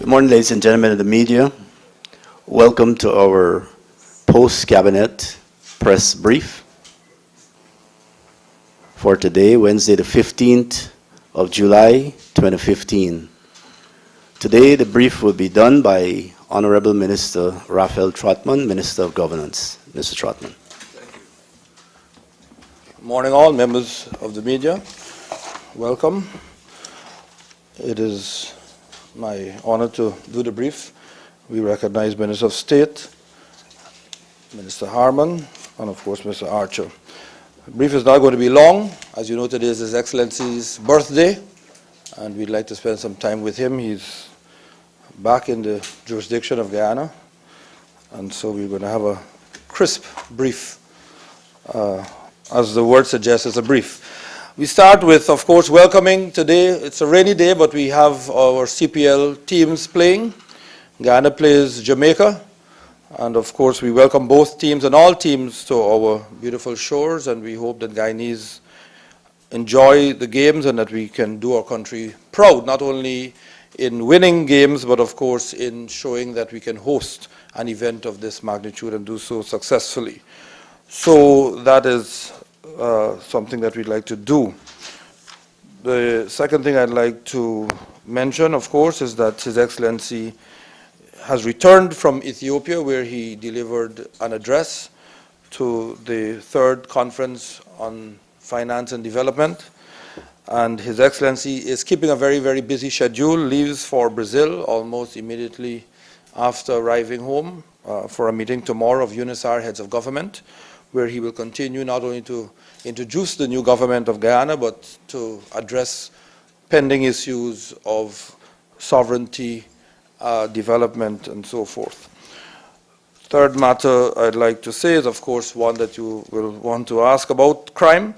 Good morning, ladies and gentlemen of the media. Welcome to our post-cabinet press brief for today, Wednesday the 15th of July, 2015. Today, the brief will be done by Honorable Minister Raphael Trotman, Minister of Governance. Mr. Trotman. Thank you. Good morning all, members of the media. Welcome. It is my honor to do the brief. We recognize Minister of State, Minister Harman, and of course Mr. Archer. The brief is not going to be long. As you know, today is His Excellency's birthday, and we'd like to spend some time with him. He's back in the jurisdiction of Guyana, and so we're going to have a crisp brief. As the word suggests, it's a brief. We start with, of course, welcoming today. It's a rainy day, but we have our CPL teams playing. Guyana plays Jamaica, and of course we welcome both teams and all teams to our beautiful shores, and we hope that Guyanese enjoy the games and that we can do our country proud, not only in winning games, but of course in showing that we can host an event of this magnitude and do so successfully. So that is something that we'd like to do. The second thing I'd like to mention, of course, is that His Excellency has returned from Ethiopia, where he delivered an address to the third conference on finance and development. And His Excellency is keeping a very, very busy schedule, leaves for Brazil almost immediately after arriving home for a meeting tomorrow of UNISAR heads of government, where he will continue not only to introduce the new government of Guyana, but to address pending issues of sovereignty, development, and so forth. Third matter I'd like to say is, of course, one that you will want to ask about: crime.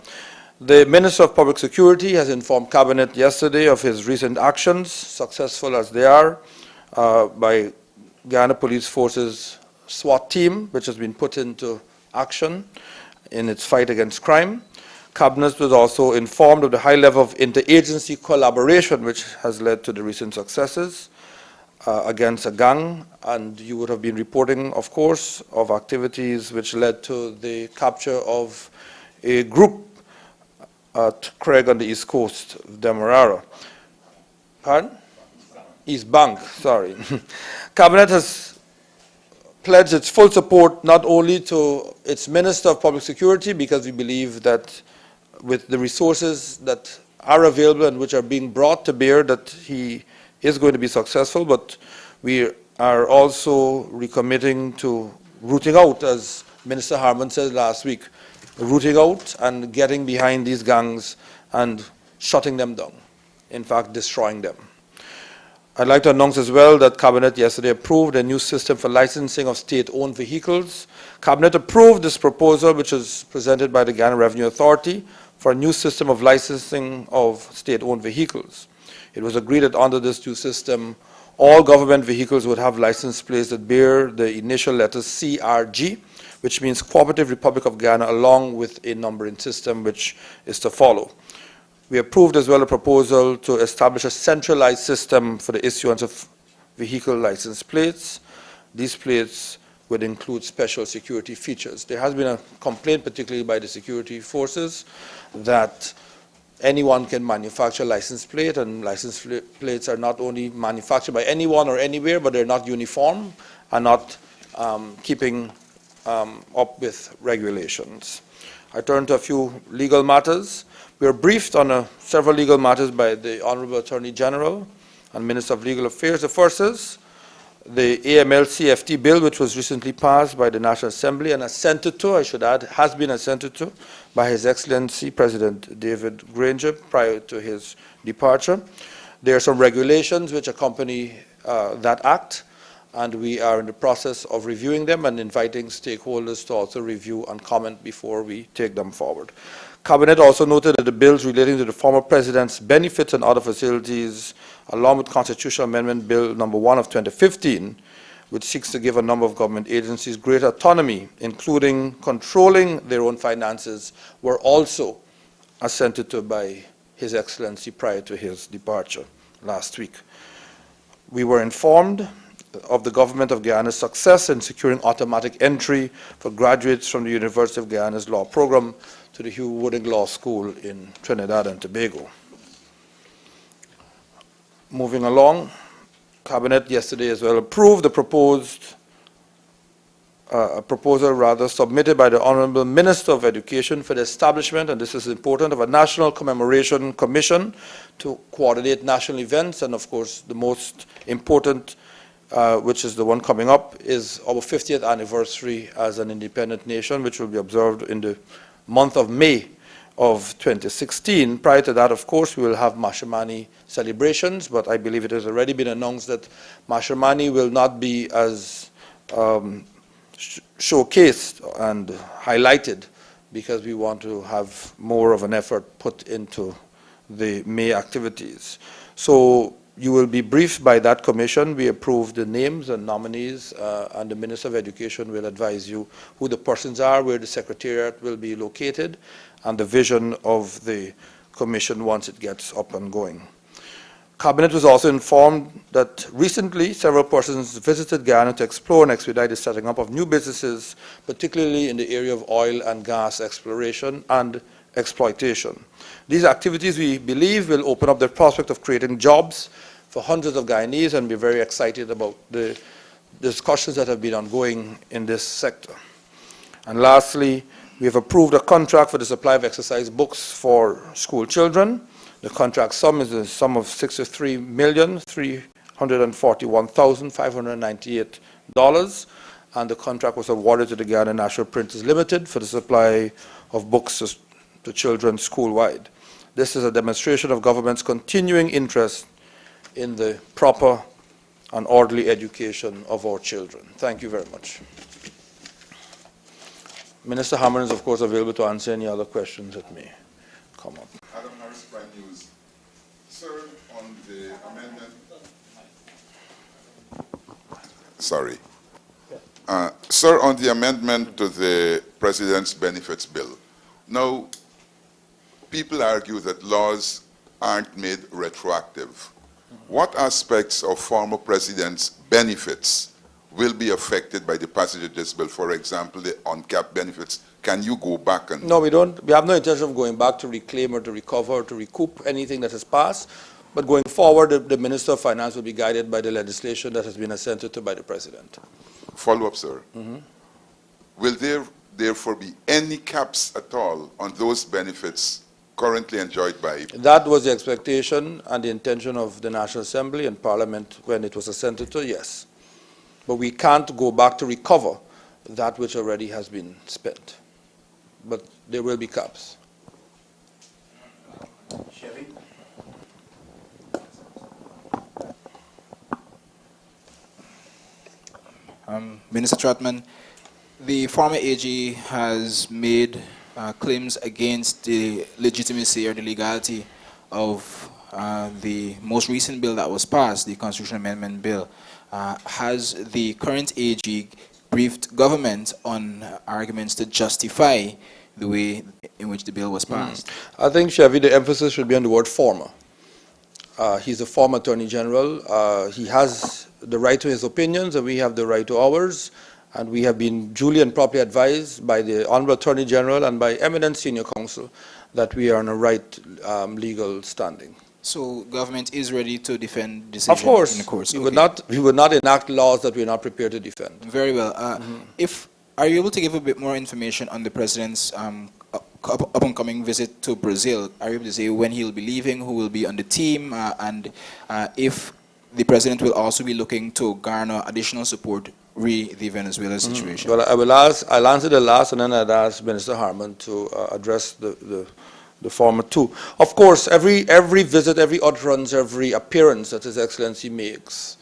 The Minister of Public Security has informed Cabinet yesterday of his recent actions, successful as they are, by Guyana Police Force's SWAT team, which has been put into action in its fight against crime. Cabinet was also informed of the high level of interagency collaboration which has led to the recent successes against a gang, and you would have been reporting, of course, of activities which led to the capture of a group at Craig on the east coast of Demerara. Pardon? East Bank, sorry. Cabinet has pledged its full support not only to its Minister of Public Security, because we believe that with the resources that are available and which are being brought to bear, that he is going to be successful, but we are also recommitting to rooting out, as Minister Harman said last week, rooting out and getting behind these gangs and shutting them down, in fact destroying them. I'd like to announce as well that Cabinet yesterday approved a new system for licensing of state-owned vehicles. Cabinet approved this proposal, which was presented by the Guyana Revenue Authority, for a new system of licensing of state-owned vehicles. It was agreed that under this new system, all government vehicles would have license plates that bear the initial letters CRG, which means Cooperative Republic of Guyana, along with a numbering system which is to follow. We approved as well a proposal to establish a centralized system for the issuance of vehicle license plates. These plates would include special security features. There has been a complaint, particularly by the security forces, that anyone can manufacture license plate, and license plates are not only manufactured by anyone or anywhere, but they're not uniform and not keeping up with regulations. I turn to a few legal matters. We were briefed on several legal matters by the Honorable Attorney General and Minister of Legal Affairs. The first is the AML-CFT bill, which was recently passed by the National Assembly and assented to, I should add, has been assented to by His Excellency President David Granger prior to his departure. There are some regulations which accompany that act, and we are in the process of reviewing them and inviting stakeholders to also review and comment before we take them forward. Cabinet also noted that the bills relating to the former President's benefits and other facilities, along with Constitutional Amendment Bill number 1 of 2015, which seeks to give a number of government agencies greater autonomy, including controlling their own finances, were also assented to by His Excellency prior to his departure last week. We were informed of the government of Guyana's success in securing automatic entry for graduates from the University of Guyana's law program to the Hugh Wooding Law School in Trinidad and Tobago. Moving along, Cabinet yesterday as well approved the proposal submitted by the Honorable Minister of Education for the establishment, and this is important, of a National Commemoration Commission to coordinate national events, and of course the most important, which is the one coming up, is our 50th anniversary as an independent nation, which will be observed in the month of May of 2016. Prior to that, of course, we will have Mashimani celebrations, but I believe it has already been announced that Mashimani will not be as showcased and highlighted, because we want to have more of an effort put into the May activities. So you will be briefed by that commission. We approved the names and nominees, and the Minister of Education will advise you who the persons are, where the Secretariat will be located, and the vision of the commission once it gets up and going. Cabinet was also informed that recently several persons visited Guyana to explore and expedite the setting up of new businesses, particularly in the area of oil and gas exploration and exploitation. These activities, we believe, will open up the prospect of creating jobs for hundreds of Guyanese, and we're very excited about the discussions that have been ongoing in this sector. And lastly, we have approved a contract for the supply of exercise books for school children. The contract sum is a sum of $63,341,598, and the contract was awarded to the Guyana National Printers Limited for the supply of books to children school-wide. This is a demonstration of government's continuing interest in the proper and orderly education of our children. Thank you very much. Minister Harmon is, of course, available to answer any other questions that may come up. Adam Harris, Prime News. Sir, on the amendment. Sorry. Sir, on the amendment to the President's Benefits Bill. Now, people argue that laws aren't made retroactive. What aspects of former presidents' benefits will be affected by the passage of this bill? For example, the uncapped benefits. Can you go back and... No, we don't. We have no intention of going back to reclaim or to recover or to recoup anything that has passed. But going forward, the Minister of Finance will be guided by the legislation that has been assented to by the President. Follow-up, sir. Will there therefore be any caps at all on those benefits currently enjoyed by... That was the expectation and the intention of the National Assembly and Parliament when it was assented to, yes. But we can't go back to recover that which already has been spent. But there will be caps. Chevy? Minister Trotman, the former AG has made claims against the legitimacy or the legality of the most recent bill that was passed, the Constitutional Amendment Bill. Has the current AG briefed government on arguments to justify the way in which the bill was passed? I think, Chevy, the emphasis should be on the word former. He's a former Attorney General. He has the right to his opinions, and we have the right to ours. And we have been duly and properly advised by the Honorable Attorney General and by eminent senior counsel that we are on a right legal standing. So government is ready to defend decision Of course, in the courts? we Okay. would not enact laws that we're not prepared to defend. Very well. Are you able to give a bit more information on the President's up-and-coming visit to Brazil? Are you able to say when he'll be leaving, who will be on the team, and if the President will also be looking to garner additional support re the Venezuela situation? Well, I'll answer the last, and then I'd ask Minister Harmon to address the former two. Of course, every visit, every utterance, every appearance that His Excellency makes,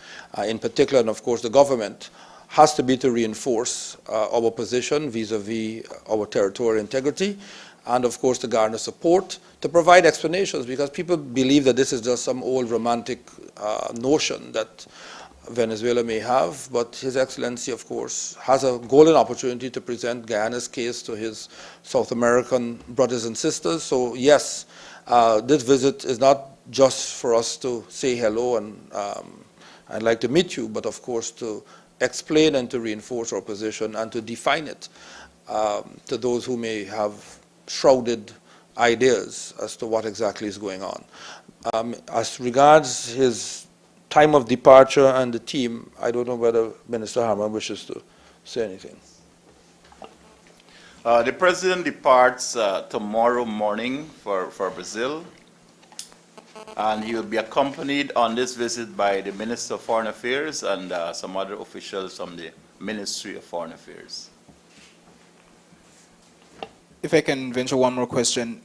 in particular, and of course the government, has to be to reinforce our position vis-a-vis our territorial integrity, and of course to garner support, to provide explanations, because people believe that this is just some old romantic notion that Venezuela may have, but His Excellency, of course, has a golden opportunity to present Guyana's case to his South American brothers and sisters. So yes, this visit is not just for us to say hello and I'd like to meet you, but of course to explain and to reinforce our position and to define it to those who may have shrouded ideas as to what exactly is going on. As regards his time of departure and the team, I don't know whether Minister Harman wishes to say anything. The President departs tomorrow morning for Brazil, and he will be accompanied on this visit by the Minister of Foreign Affairs and some other officials from the Ministry of Foreign Affairs. If I can venture one more question.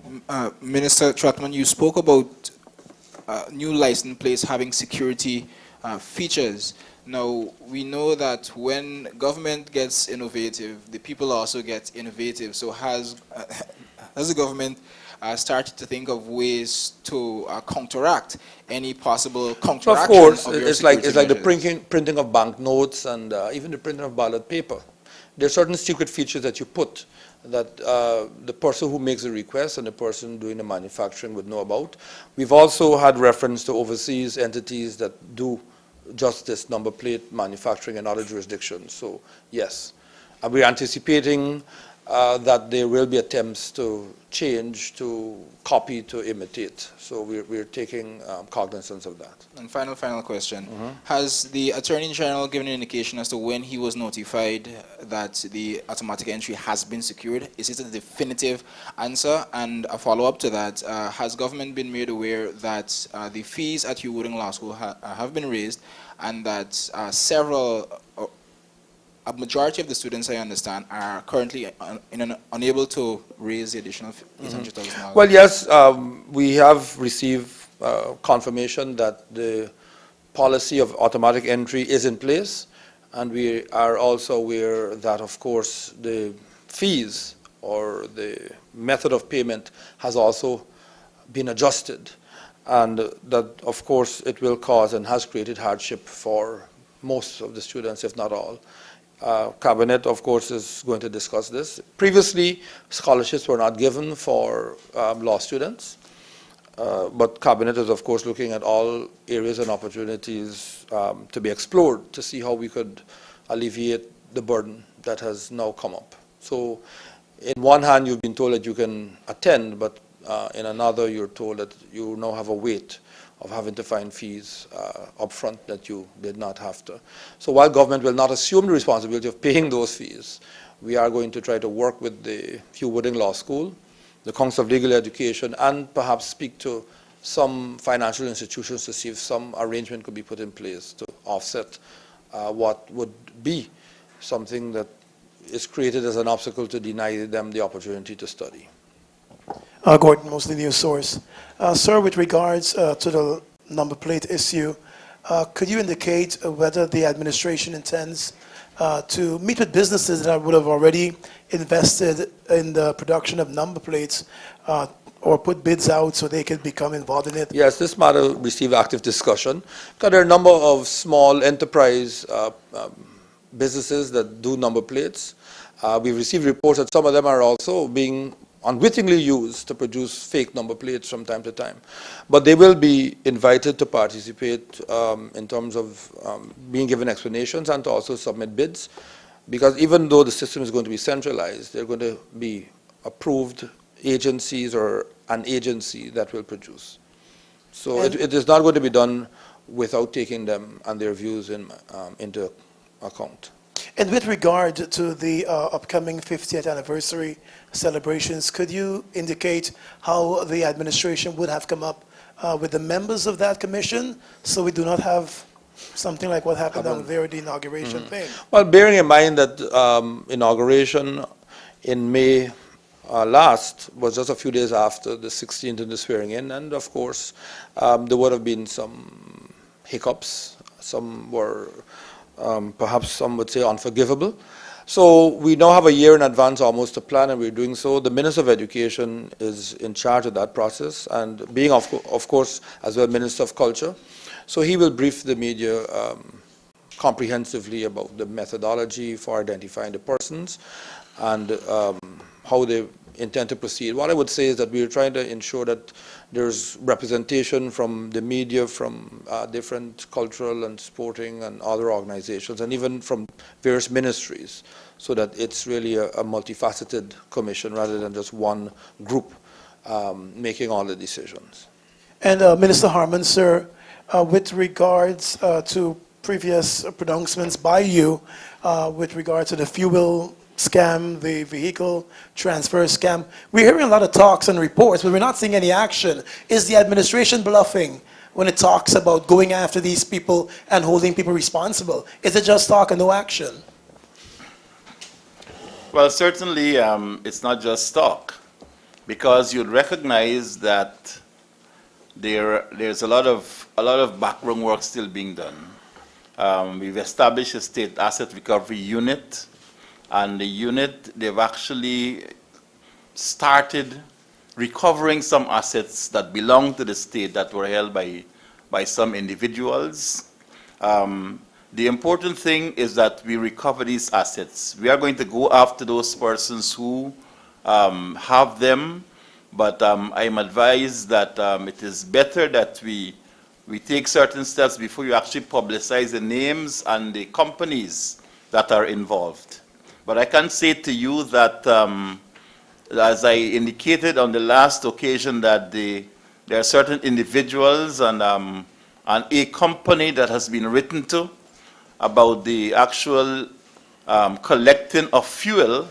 Minister Trotman, you spoke about new license plates having security features. Now, we know that when government gets innovative, the people also get innovative. So has the government started to think of ways to counteract any possible counteraction? Of course, of your it's like the measures? printing of banknotes and even the printing of ballot paper. There are certain secret features that you put that the person who makes the request and the person doing the manufacturing would know about. We've also had reference to overseas entities that do just this number plate manufacturing in other jurisdictions. So yes, and we're anticipating that there will be attempts to change, to copy, to imitate. So we're taking cognizance of that. And final question. Has the Attorney General given an indication as to when he was notified that the automatic entry has been secured? Is it a definitive answer? And a follow-up to that, has government been made aware that the fees at Hugh Wooding Law School have been raised, and that a majority of the students, I understand, are currently unable to raise the additional $800,000? Well, yes, we have received confirmation that the policy of automatic entry is in place, and we are also aware that, of course, the fees or the method of payment has also been adjusted, and that, of course, it will cause and has created hardship for most of the students, if not all. Cabinet, of course, is going to discuss this. Previously, scholarships were not given for law students, but Cabinet is, of course, looking at all areas and opportunities to be explored to see how we could alleviate the burden that has now come up. So, in one hand, you've been told that you can attend, but in another, you're told that you now have a weight of having to find fees upfront that you did not have to. So while government will not assume the responsibility of paying those fees, we are going to try to work with the Hugh Wooding Law School, the Council of Legal Education, and perhaps speak to some financial institutions to see if some arrangement could be put in place to offset what would be something that is created as an obstacle to deny them the opportunity to study. Gordon, mostly news source. Sir, with regards to the number plate issue, could you indicate whether the administration intends to meet with businesses that would have already invested in the production of number plates or put bids out so they could become involved in it? Yes, this matter received active discussion because there are a number of small enterprise businesses that do number plates. We've received reports that some of them are also being unwittingly used to produce fake number plates from time to time. But they will be invited to participate in terms of being given explanations and to also submit bids, because even though the system is going to be centralized, there are going to be approved agencies or an agency that will produce. So it is not going to be done without taking them and their views into account. And with regard to the upcoming 50th anniversary celebrations, could you indicate how the administration would have come up with the members of that commission so we do not have something like what happened on the inauguration thing? Well, bearing in mind that inauguration in May last was just a few days after the 16th and the swearing in, and of course there would have been some hiccups. Some were perhaps some would say unforgivable. So we now have a year in advance almost to plan, and we're doing so. The Minister of Education is in charge of that process, and being of course as well Minister of Culture. So he will brief the media comprehensively about the methodology for identifying the persons and how they intend to proceed. What I would say is that we're trying to ensure that there's representation from the media, from different cultural and sporting and other organizations, and even from various ministries, so that it's really a multifaceted commission rather than just one group making all the decisions. And Minister Harman, sir, with regards to previous pronouncements by you with regard to the fuel scam, the vehicle transfer scam, we're hearing a lot of talks and reports, but we're not seeing any action. Is the administration bluffing when it talks about going after these people and holding people responsible? Is it just talk and no action? Well, certainly it's not just talk, because you'd recognize that there's a lot of background work still being done. We've established a state asset recovery unit, and the unit, they've actually started recovering some assets that belong to the state that were held by some individuals. The important thing is that we recover these assets. We are going to go after those persons who have them, but I'm advised that it is better that we take certain steps before you actually publicize the names and the companies that are involved. But I can say to you that, as I indicated on the last occasion, that there are certain individuals and a company that has been written to about the actual collecting of fuel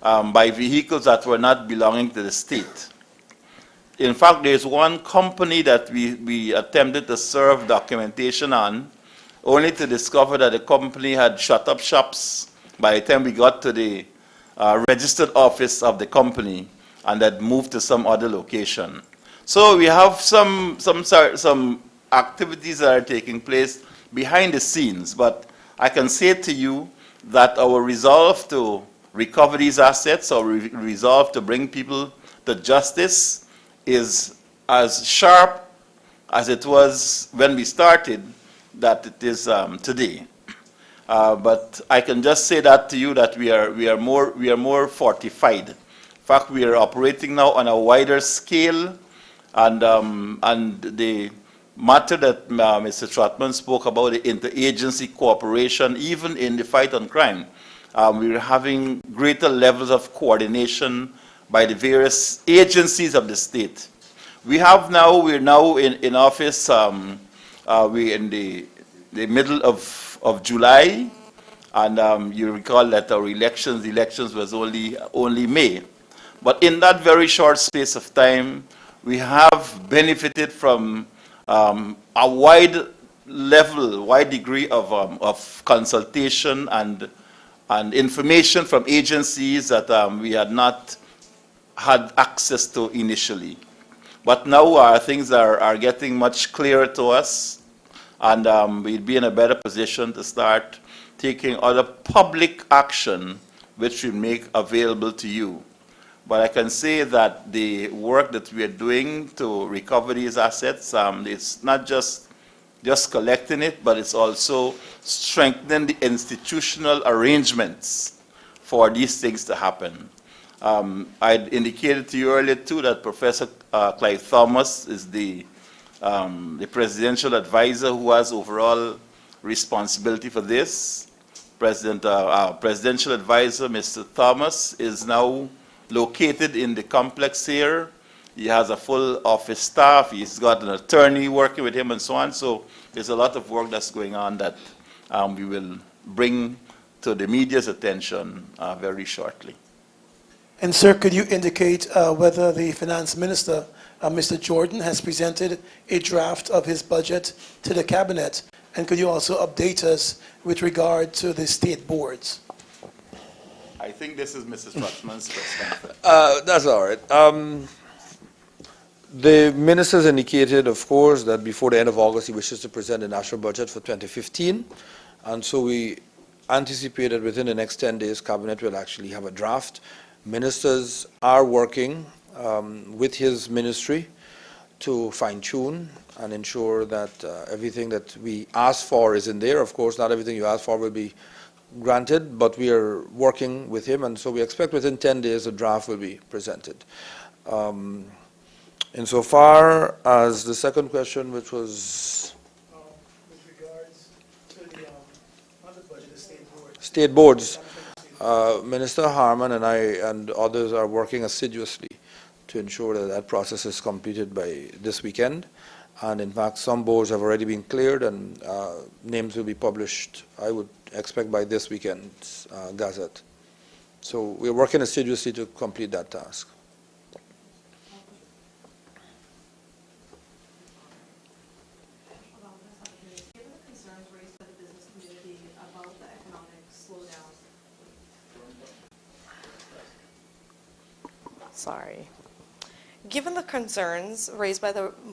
by vehicles that were not belonging to the state. In fact, there's one company that we attempted to serve documentation on, only to discover that the company had shut up shops by the time we got to the registered office of the company, and had moved to some other location. So we have some activities that are taking place behind the scenes, but I can say to you that our resolve to recover these assets, or resolve to bring people to justice, is as sharp as it was when we started that it is today. But I can just say that to you that we are more fortified. In fact, we are operating now on a wider scale, and the matter that Mr. Trotman spoke about, the interagency cooperation, even in the fight on crime, we're having greater levels of coordination by the various agencies of the state. We're now in office, we're in the middle of July, and you recall that our elections was only May. But in that very short space of time, we have benefited from a wide degree of consultation and information from agencies that we had not had access to initially. But now things are getting much clearer to us, and we'll be in a better position to start taking other public action which we make available to you. But I can say that the work that we are doing to recover these assets, it's not just collecting it, but it's also strengthening the institutional arrangements for these things to happen. I indicated to you earlier too that Professor Clive Thomas is the presidential advisor who has overall responsibility for this. Presidential advisor, Mr. Thomas, is now located in the complex here. He has a full office staff. He's got an attorney working with him and so on. So there's a lot of work that's going on that we will bring to the media's attention very shortly. And sir, could you indicate whether the finance minister, Mr. Jordan, has presented a draft of his budget to the cabinet? And could you also update us with regard to the state boards? I think this is Mrs. Trotman's question. That's all right. The ministers indicated, of course, that before the end of August he wishes to present the national budget for 2015. And so we anticipate that within the next 10 days, Cabinet will actually have a draft. Ministers are working with his ministry to fine-tune and ensure that everything that we ask for is in there. Of course, not everything you ask for will be granted, but we are working with him, and so we expect within 10 days a draft will be presented. Insofar as the second question, which was With regards to the under budget, the state board. state boards, Minister Harman and I and others are working assiduously to ensure that that process is completed by this weekend. And in fact, some boards have already been cleared, and names will be published, I would expect, by this weekend's Gazette. So we're working assiduously to complete that task. Given the concerns raised by the business community about the economic slowdown. Sorry. Given the concerns raised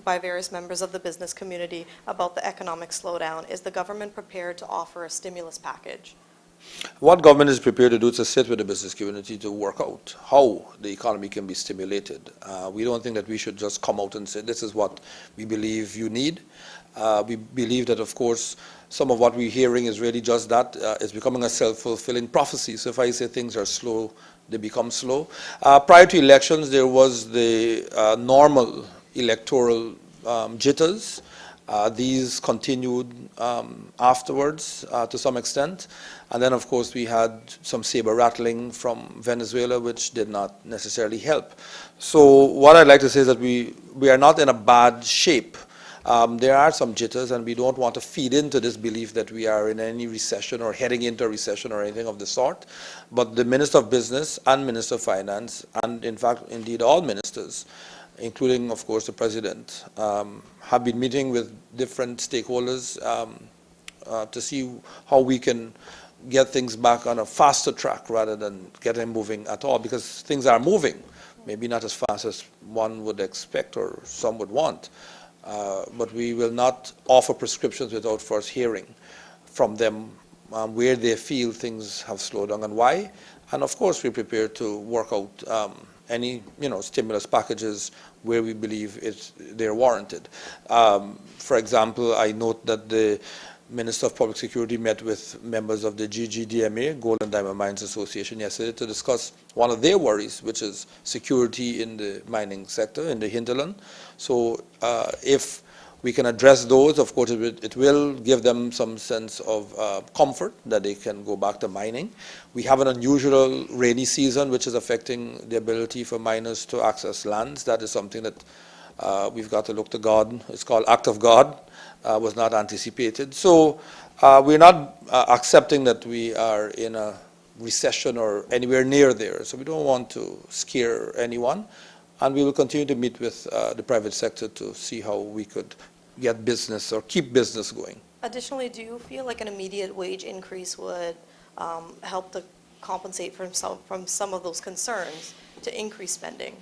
by various members of the business community about the economic slowdown, is the government prepared to offer a stimulus package? What government is prepared to do is to sit with the business community to work out how the economy can be stimulated. We don't think that we should just come out and say, this is what we believe you need. We believe that, of course, some of what we're hearing is really just that. It's becoming a self-fulfilling prophecy. So if I say things are slow, they become slow. Prior to elections, there was the normal electoral jitters. These continued afterwards to some extent. And then, of course, we had some saber rattling from Venezuela, which did not necessarily help. So what I'd like to say is that we are not in a bad shape. There are some jitters, and we don't want to feed into this belief that we are in any recession or heading into a recession or anything of the sort. But the Minister of Business and Minister of Finance, and in fact, indeed all ministers, including, of course, the President, have been meeting with different stakeholders to see how we can get things back on a faster track rather than get them moving at all, because things are moving, maybe not as fast as one would expect or some would want. But we will not offer prescriptions without first hearing from them where they feel things have slowed down and why. And of course, we're prepared to work out any stimulus packages where we believe they're warranted. For example, I note that the Minister of Public Security met with members of the GGDMA, Gold and Diamond Mines Association, yesterday to discuss one of their worries, which is security in the mining sector, in the hinterland. So if we can address those, of course, it will give them some sense of comfort that they can go back to mining. We have an unusual rainy season, which is affecting the ability for miners to access lands. That is something that we've got to look to God. It's called act of God. Was not anticipated. So we're not accepting that we are in a recession or anywhere near there. So we don't want to scare anyone. And we will continue to meet with the private sector to see how we could get business or keep business going. Additionally, do you feel like an immediate wage increase would help to compensate from some of those concerns to increase spending?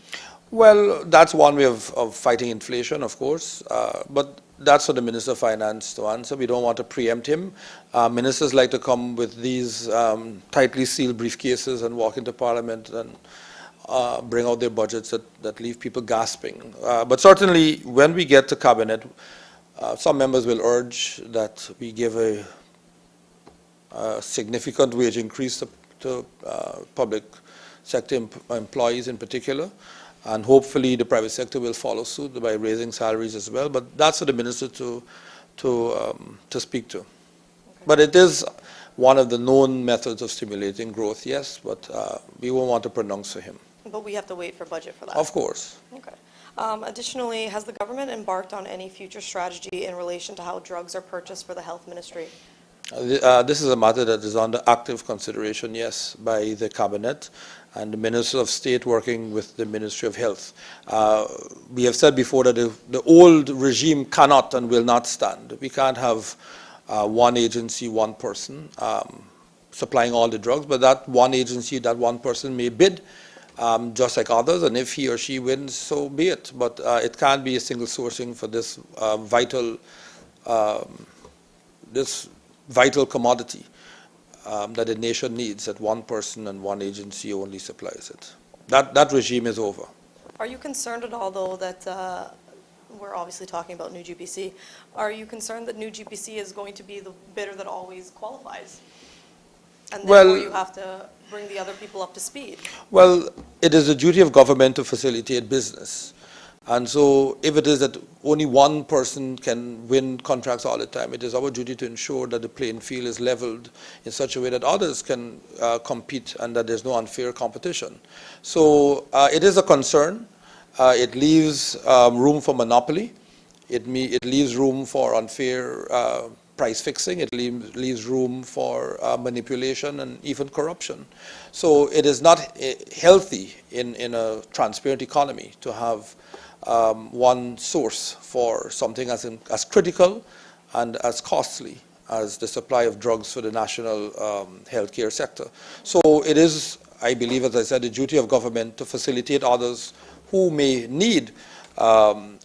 Well, that's one way of fighting inflation, of course, but that's for the Minister of Finance to answer. We don't want to preempt him. Ministers like to come with these tightly sealed briefcases and walk into Parliament and bring out their budgets that leave people gasping. But certainly, when we get to Cabinet, some members will urge that we give a significant wage increase to public sector employees in particular. And hopefully the private sector will follow suit by raising salaries as well. But that's for the minister to speak to. Okay. But it is one of the known methods of stimulating growth, yes, but we won't want to pronounce for him. But we have to wait for budget for that. Of course. Okay. Additionally, has the government embarked on any future strategy in relation to how drugs are purchased for the health ministry? This is a matter that is under active consideration, yes, by the Cabinet and the Minister of State working with the Ministry of Health. We have said before that the old regime cannot and will not stand. We can't have one agency, one person supplying all the drugs, but that one agency, that one person may bid just like others, and if he or she wins, so be it. But it can't be a single sourcing for this vital commodity that a nation needs, that one person and one agency only supplies it. That regime is over. Are you concerned at all, though, that we're obviously talking about new GPC, are you concerned that new GPC is going to be the bidder that always qualifies? and Well- therefore you have to bring the other people up to speed. Well, it is the duty of government to facilitate business. And so if it is that only one person can win contracts all the time, it is our duty to ensure that the playing field is leveled in such a way that others can compete and that there's no unfair competition. So it is a concern. It leaves room for monopoly. It leaves room for unfair price fixing. It leaves room for manipulation and even corruption. So it is not healthy in a transparent economy to have one source for something as critical and as costly as the supply of drugs for the national healthcare sector. So it is, I believe, as I said, the duty of government to facilitate others who may need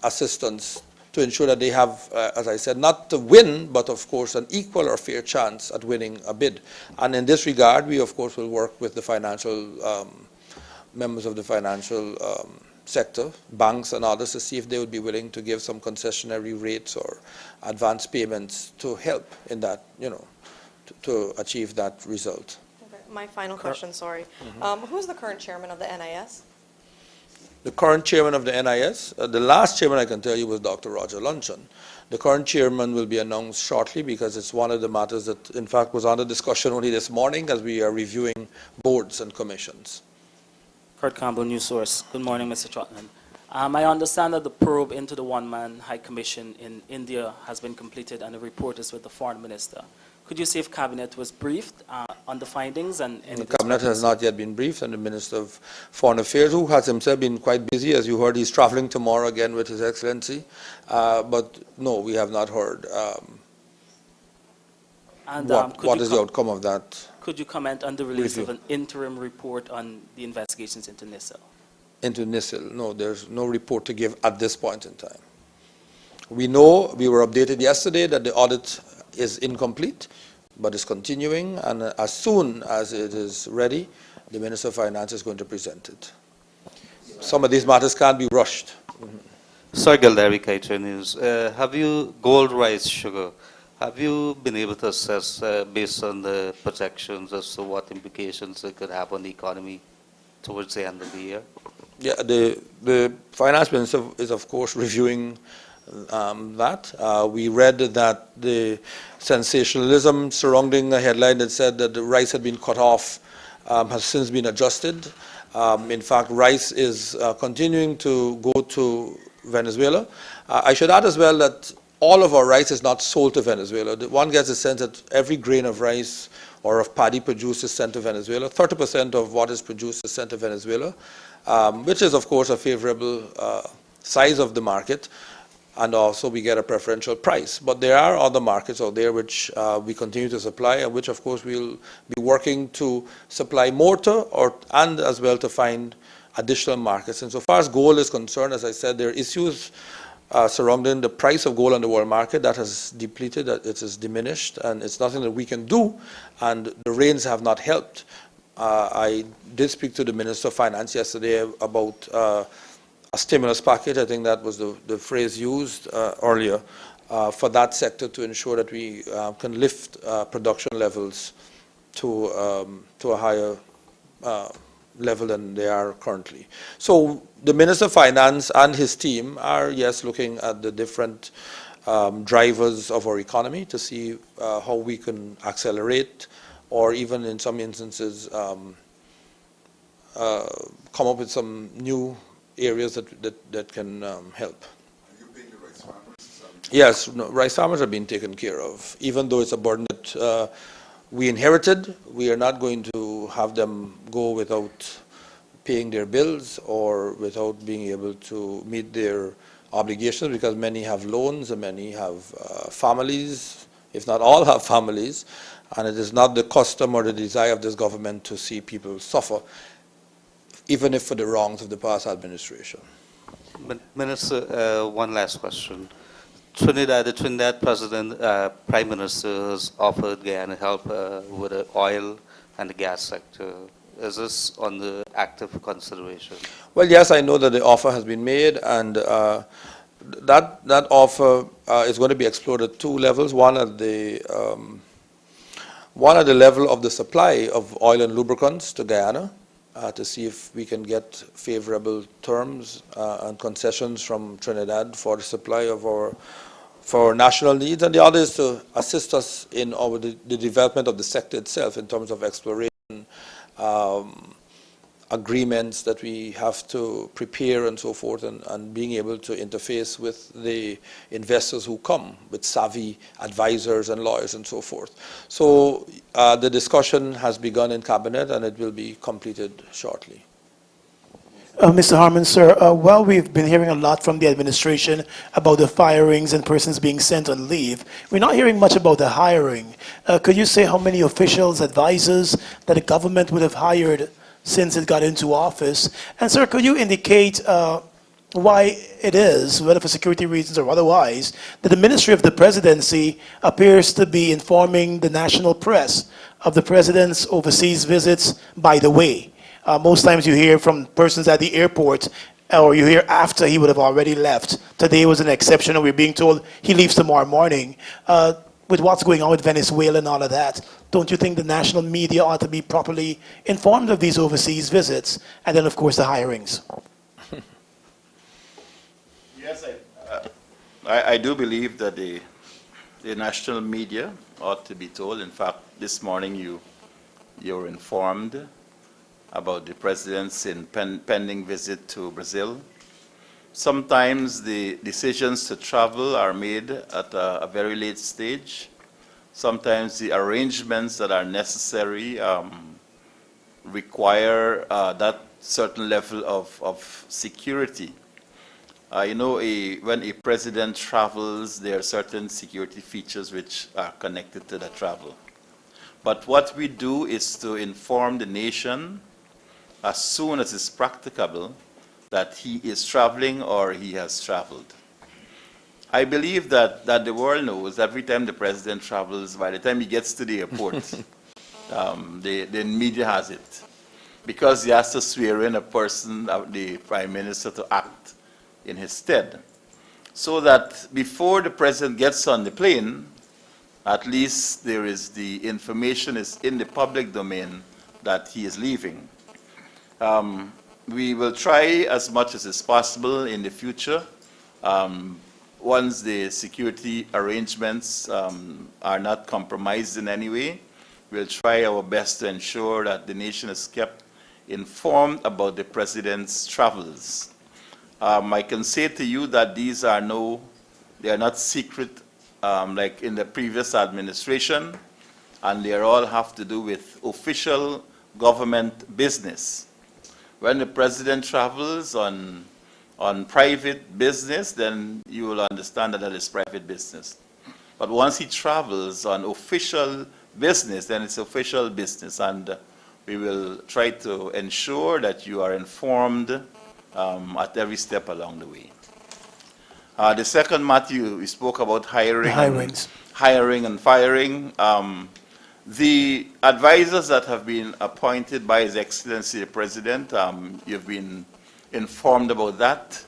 assistance to ensure that they have, as I said, not to win, but of course an equal or fair chance at winning a bid. And in this regard, we of course will work with the financial members of the financial sector, banks and others, to see if they would be willing to give some concessionary rates or advance payments to help in that, to achieve that result. Okay. My final question, sorry. Who's the current chairman of the NIS? The current chairman of the NIS, the last chairman I can tell you was Dr. Roger Luncheon. The current chairman will be announced shortly because it's one of the matters that, in fact, was under discussion only this morning as we are reviewing boards and commissions. Kurt Campbell, News Source. Good morning, Mr. Trotman. I understand that the probe into the one-man high commission in India has been completed and the report is with the foreign minister. Could you say if Cabinet was briefed on the findings? And the Cabinet has not yet been briefed, and the Minister of Foreign Affairs, who has himself been quite busy, as you heard, he's traveling tomorrow again with His Excellency. But no, we have not heard what is the outcome of that. Could you comment on the release of an interim report on the investigations into NISL? Into NISL, no, there's no report to give at this point in time. We know, we were updated yesterday that the audit is incomplete, but is continuing, and as soon as it is ready, the Minister of Finance is going to present it. Some of these matters can't be rushed. Sir Gildari, Kaiser News. Have you, gold, rice, sugar, have you been able to assess, based on the projections, as to what implications it could have on the economy towards the end of the year? Yeah, the Finance Minister is, of course, reviewing that. We read that the sensationalism surrounding a headline that said that the rice had been cut off has since been adjusted. In fact, rice is continuing to go to Venezuela. I should add as well that all of our rice is not sold to Venezuela. One gets a sense that every grain of rice or of paddy produced is sent to Venezuela. 30% of what is produced is sent to Venezuela, which is, of course, a favorable size of the market. And also we get a preferential price. But there are other markets out there which we continue to supply, and which of course we'll be working to supply more to, and as well to find additional markets. And so far as gold is concerned, as I said, there are issues surrounding the price of gold on the world market that has depleted, that it is diminished, and it's nothing that we can do, and the rains have not helped. I did speak to the Minister of Finance yesterday about a stimulus package. I think that was the phrase used earlier for that sector to ensure that we can lift production levels to a higher level than they are currently. So the Minister of Finance and his team are, yes, looking at the different drivers of our economy to see how we can accelerate, or even in some instances come up with some new areas that can help. Are you paying the rice farmers? Yes, no, rice farmers are being taken care of. Even though it's a burden that we inherited, we are not going to have them go without paying their bills or without being able to meet their obligations, because many have loans and many have families, if not all have families, and it is not the custom or the desire of this government to see people suffer, even if for the wrongs of the past administration. Minister, one last question. The Trinidad President, Prime Minister has offered Guyana help with the oil and the gas sector. Is this on the active consideration? Well, yes, I know that the offer has been made, and that offer is going to be explored at two levels. One at the One at the level of the supply of oil and lubricants to Guyana, to see if we can get favorable terms and concessions from Trinidad for the supply of our national needs, and the other is to assist us in the development of the sector itself in terms of exploration, agreements that we have to prepare and so forth, and being able to interface with the investors who come with savvy advisors and lawyers and so forth. So the discussion has begun in Cabinet and it will be completed shortly. Mr. Harman, sir, while we've been hearing a lot from the administration about the firings and persons being sent on leave, we're not hearing much about the hiring. Could you say how many officials, advisors that the government would have hired since it got into office? And sir, could you indicate why it is, whether for security reasons or otherwise, that the Ministry of the Presidency appears to be informing the national press of the President's overseas visits by the way? Most times you hear from persons at the airport, or you hear after he would have already left. Today was an exception, and we're being told he leaves tomorrow morning. With what's going on with Venezuela and all of that, don't you think the national media ought to be properly informed of these overseas visits? And then, of course, the hirings. Yes, I do believe that the national media ought to be told. In fact, this morning you were informed about the president's pending visit to Brazil. Sometimes the decisions to travel are made at a very late stage. Sometimes the arrangements that are necessary require that certain level of security. You know, when a president travels, there are certain security features which are connected to the travel. But what we do is to inform the nation as soon as it's practicable that he is traveling or he has traveled. I believe that the world knows every time the president travels, by the time he gets to the airport, the media has it. Because he has to swear in a person, the prime minister, to act in his stead. So that before the president gets on the plane, at least the information is in the public domain that he is leaving. We will try as much as is possible in the future, once the security arrangements are not compromised in any way. We'll try our best to ensure that the nation is kept informed about the president's travels. I can say to you that these are they are not secret like in the previous administration, and they all have to do with official government business. When the president travels on private business, then you will understand that is private business. But once he travels on official business, then it's official business, and we will try to ensure that you are informed at every step along the way. The second matter, you spoke about hiring. The hirings. Hiring and firing. The advisors that have been appointed by His Excellency the President, you've been informed about that.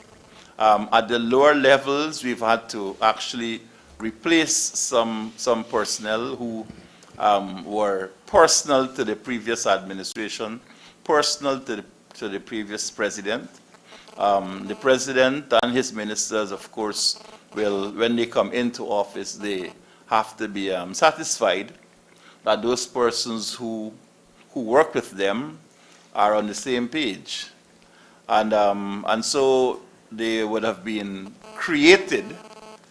At the lower levels, we've had to actually replace some personnel who were personal to the previous administration, personal to the previous president. The president and his ministers, of course, will, when they come into office, they have to be satisfied that those persons who work with them are on the same page. And so they would have been created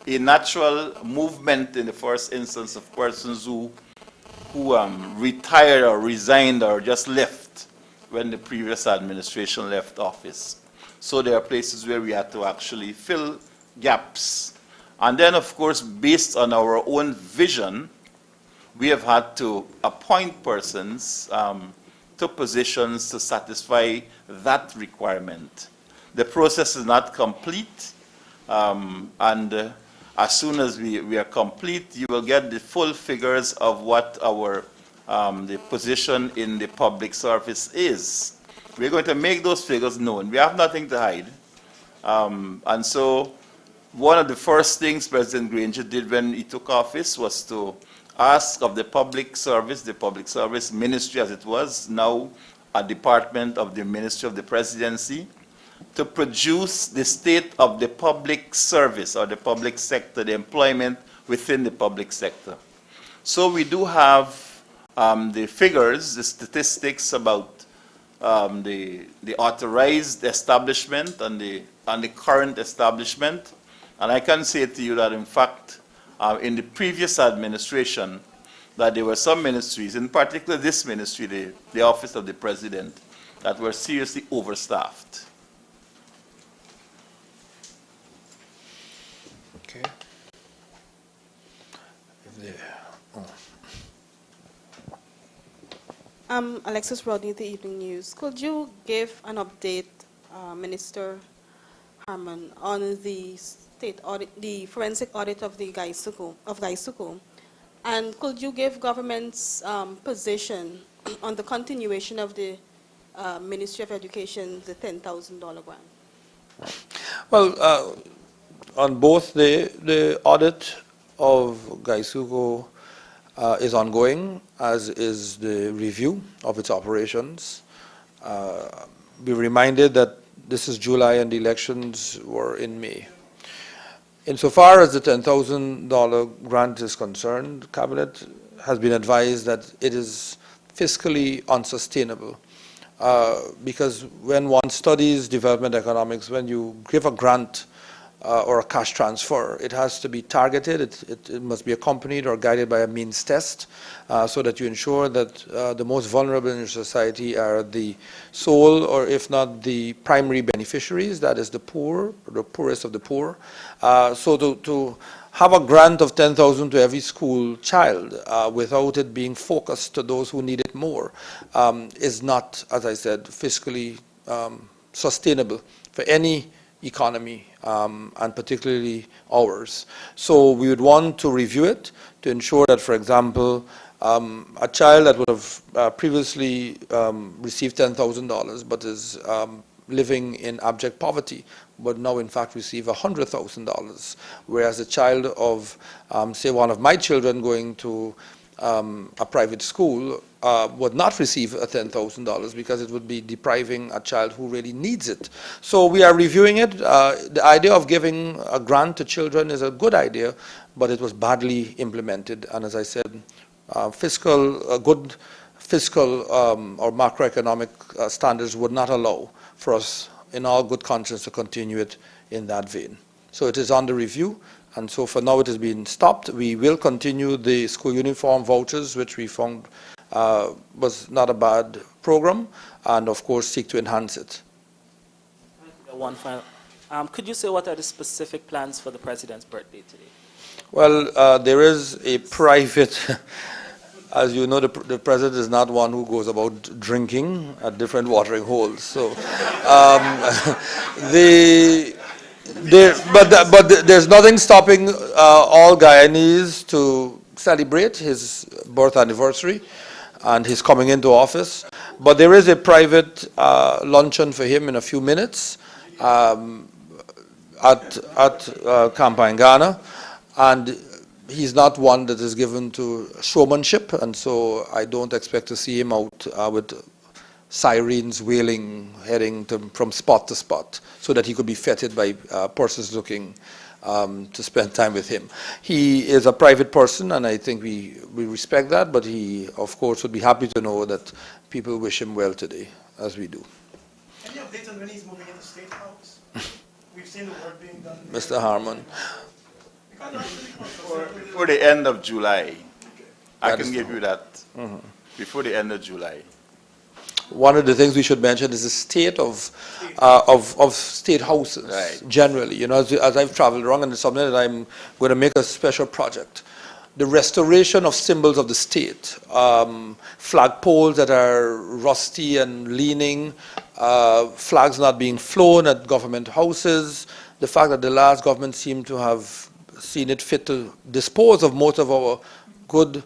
a natural movement in the first instance of persons who retired or resigned or just left when the previous administration left office. So there are places where we had to actually fill gaps. And then, of course, based on our own vision, we have had to appoint persons to positions to satisfy that requirement. The process is not complete, and as soon as we are complete, you will get the full figures of what our the position in the public service is. We're going to make those figures known. We have nothing to hide. And so one of the first things President Granger did when he took office was to ask of the public service ministry as it was, now a department of the Ministry of the Presidency, to produce the state of the public service or the public sector, the employment within the public sector. So we do have the figures, the statistics about the authorized establishment and the current establishment. And I can say to you that, in fact, in the previous administration, that there were some ministries, in particular this ministry, the Office of the President, that were seriously overstaffed. Okay. Alexis Rodney, The Evening News. Could you give an update, Minister Harman, on the state audit, the forensic audit of the Gaisuko? And could you give government's position on the continuation of the Ministry of Education, the $10,000 grant? Well, on both the audit of Gaisuko is ongoing, as is the review of its operations. Be reminded that this is July and the elections were in May. Insofar as the $10,000 grant is concerned, Cabinet has been advised that it is fiscally unsustainable. Because when one studies development economics, when you give a grant or a cash transfer, it has to be targeted, it must be accompanied or guided by a means test, so that you ensure that the most vulnerable in your society are the sole, or if not the primary beneficiaries, that is the poor, the poorest of the poor. So to have a grant of $10,000 to every school child without it being focused to those who need it more is not, as I said, fiscally sustainable for any economy, and particularly ours. So we would want to review it to ensure that, for example, a child that would have previously received $10,000 but is living in abject poverty would now in fact receive $100,000, whereas a child of, say, one of my children going to a private school would not receive $10,000 because it would be depriving a child who really needs it. So we are reviewing it. The idea of giving a grant to children is a good idea, but it was badly implemented. And as I said, good fiscal or macroeconomic standards would not allow for us in all good conscience to continue it in that vein. So it is under review. And so for now it has been stopped. We will continue the school uniform vouchers, which we found was not a bad program, and of course seek to enhance it. One final. Could you say what are the specific plans for the President's birthday today? Well, there is a private, as you know, the President is not one who goes about drinking at different watering holes. So but there's nothing stopping all Guyanese to celebrate his birth anniversary and his coming into office. But there is a private luncheon for him in a few minutes at Kampangana, and he's not one that is given to showmanship, and so I don't expect to see him out with sirens wailing, heading from spot to spot, so that he could be feted by persons looking to spend time with him. He is a private person, and I think we respect that, but he, of course, would be happy to know that people wish him well today, as we do. Any updates on when he's moving into State House? We've seen the work being done. Mr. Harman. Before the end of July. I That can is give true. you that. Before the end of July. One of the things we should mention is the state of state houses, Right. generally. You know, as I've traveled around, and it's something that I'm going to make a special project. The restoration of symbols of the state, flagpoles that are rusty and leaning, flags not being flown at government houses, the fact that the last government seemed to have seen it fit to dispose of most of our good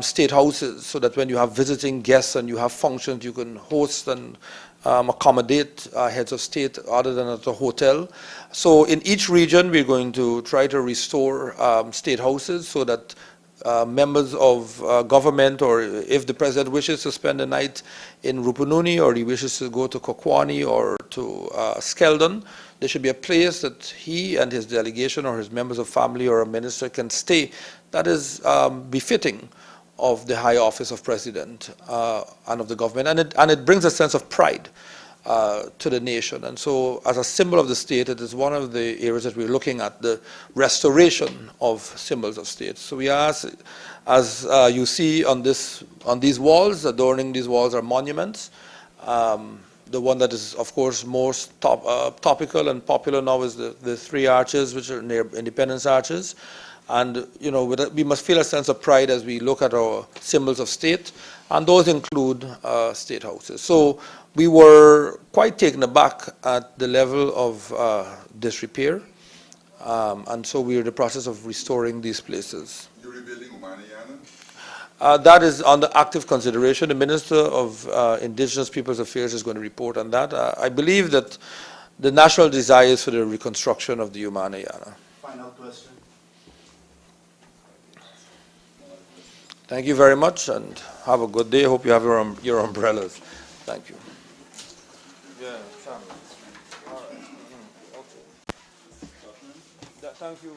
state houses, so that when you have visiting guests and you have functions, you can host and accommodate heads of state other than at a hotel. So in each region, we're going to try to restore state houses so that members of government, or if the president wishes to spend the night in Rupununi, or he wishes to go to Kokwani or to Skeldon, there should be a place that he and his delegation or his members of family or a minister can stay that is befitting of the high office of president and of the government. And it brings a sense of pride to the nation. And so as a symbol of the state, it is one of the areas that we're looking at, the restoration of symbols of state. So we ask, as you see on these walls, adorning these walls are monuments. The one that is, of course, most topical and popular now is the three arches, which are near Independence Arches. And, you know, we must feel a sense of pride as we look at our symbols of state, and those include state houses. So we were quite taken aback at the level of disrepair, and so we're in the process of restoring these places. You're rebuilding Umaniana? That is under active consideration. The Minister of Indigenous Peoples Affairs is going to report on that. I believe that the national desire is for the reconstruction of the Umanayana. Final question. Thank you very much, and have a good day. Hope you have your umbrellas. Thank you. Yeah, Sam. All right. Okay. Thank you.